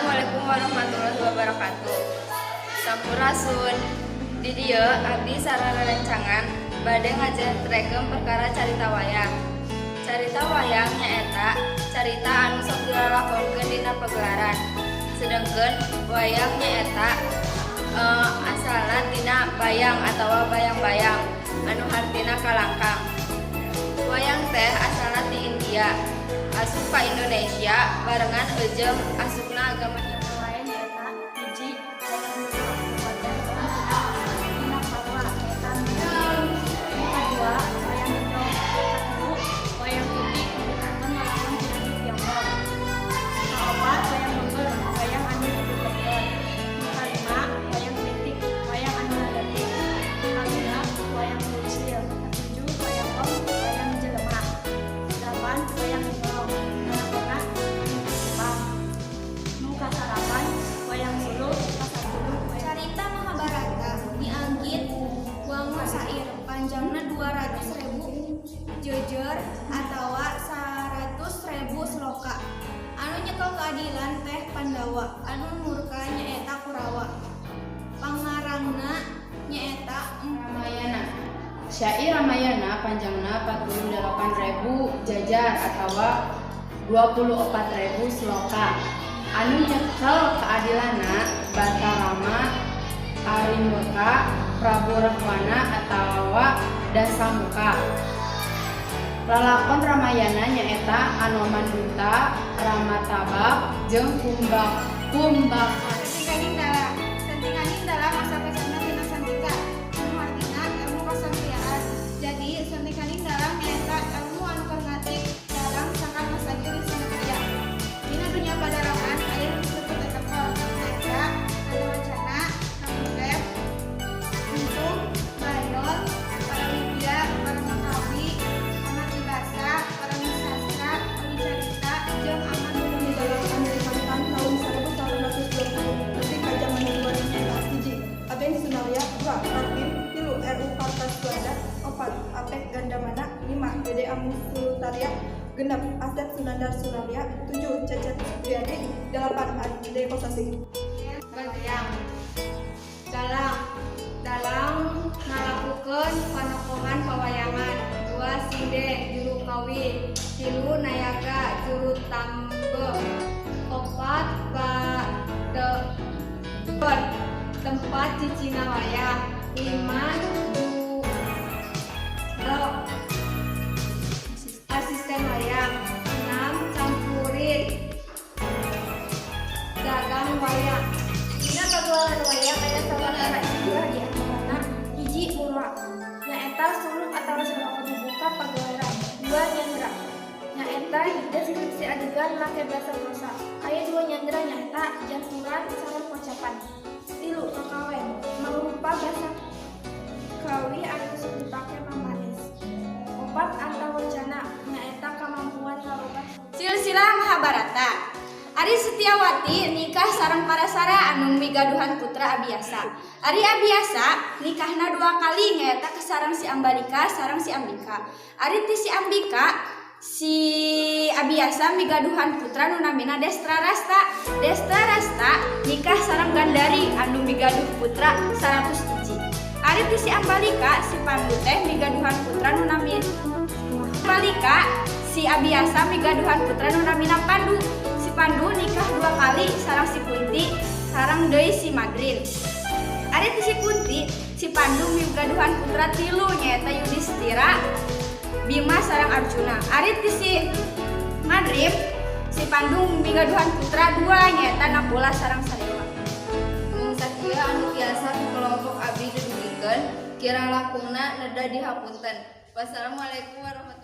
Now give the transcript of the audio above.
Assalamualaikum warahmatullahi wabarakatuh. Sampurasun. Di dieu abdi sareng rencangan bade ngajentreken perkara carita wayang. Carita wayang nyaeta carita anu sok dilalakonkeun dina pagelaran. Sedengkeun wayang nyaeta asalna tina bayang atawa bayang-bayang anu hartina kalangkang. Wayang teh asalna ti India, asup ka Indonesia barengan ejem asupna agama Hindu. Wayang nyaeta hiji wayang Papua nyaeta kedua wayang Indo wayang putih dibangun melawan penyanyi Tiongkok. Kaopat wayang beber wayang anu dibeber. Kalima wayang kritik wayang anu ngadepik. Kagenep wayang lusil. Ketujuh wayang om wayang jelema. Delapan wayang ingong. Delapan Jepang. Muka sarapan wayang suluh kasabuluh wayang. Carita Mahabharata dianggit wangun sair panjangna 200.000 jejer atawa 100.000 sloka. Anu nyekel keadilan teh Pandawa, anu murka nyaeta Kurawa. Pangarangna nyaeta Ramayana. Syair Ramayana panjangna 48.000 jajar atawa 24.000 sloka. Anu nyekel keadilanna Batarama, Arimurka, Prabu Rahwana atawa Dasamuka. Lalakon Ramayana nyaeta Anomanduta, Ramatabak, jeung Kumbhakarna. Sentinganing dalam masa pesona tina santika anu artina ilmu kasatriaan. Jadi sentinganing dalam nyaeta ilmu anu karngatik dalam sakan masa diri sanatria. Dina dunya padarangan aya disebut tetekel nyaeta kadawacana, kamudep, untung, bayol, parawidya, paramakawi, amatibasa, parawisastra, pawicarita, jeung aman Digalakkan dari Kalimantan tahun 1920 lebih ka zaman 2011 hiji Abeng Sunaria 2 Rapim 3 RU Partas Suada 4 Apek Gandamana 5 Dede Amus Sultaria 6 Asep Sunandar Sunaria 7 Cecep Supriyadi 8 Ade Kosasi. Bayang dalang ngalakukeun panokohan pawayangan. 2 Sinde juru kawi, 3 Nayaga juru tambe, 4 tempat cicina wayang, 5 asisten wayang, 6 campurin dagang wayang. Dina pagelaran wayang aya sawatara istilah di antarana hiji murwa nyaeta suluk atau saloko dibuka pagelaran. 2 nyandra nyaeta deskripsi adegan make basa prosa. Aya 2 nyandra nyaeta janturan sareng pocapan. 3 kakawen mangrupa basa kawi anu sok dipake pamanis. 4 antawacana nyaeta kemampuan ngarobah. Silsilah Mahabharata. Ari Setiawati nikah sareng Parasara anu migaduhan putra Abiyasa. Ari Abiyasa nikahna 2 kali nyaeta kasareng si Ambalika sareng si Ambika. Ari ti si Ambika si Abiyasa migaduhan putra nu namina Destrarasta. Destrarasta nikah sareng Gandari anu migaduh putra 101. Ari ti si Ambalika si Pandu teh migaduhan putra nu namina Ambalika si Abiyasa migaduhan putra nu namina Pandu. Pandu nikah 2 kali sareng si Kunti sareng deui si Madrin. Ari ti si Kunti si Pandu migaduhan putra 3 nyaeta Yudhistira, Bima sareng Arjuna. Ari ti si Madrin si Pandu migaduhan putra 2 nyaeta Nakula sareng Sadewa. Mung sakieu anu tiasa ku kelompok abdi didugikeun kirang lakungna neda dihapunten. Wassalamualaikum warahmatullahi wabarakatuh.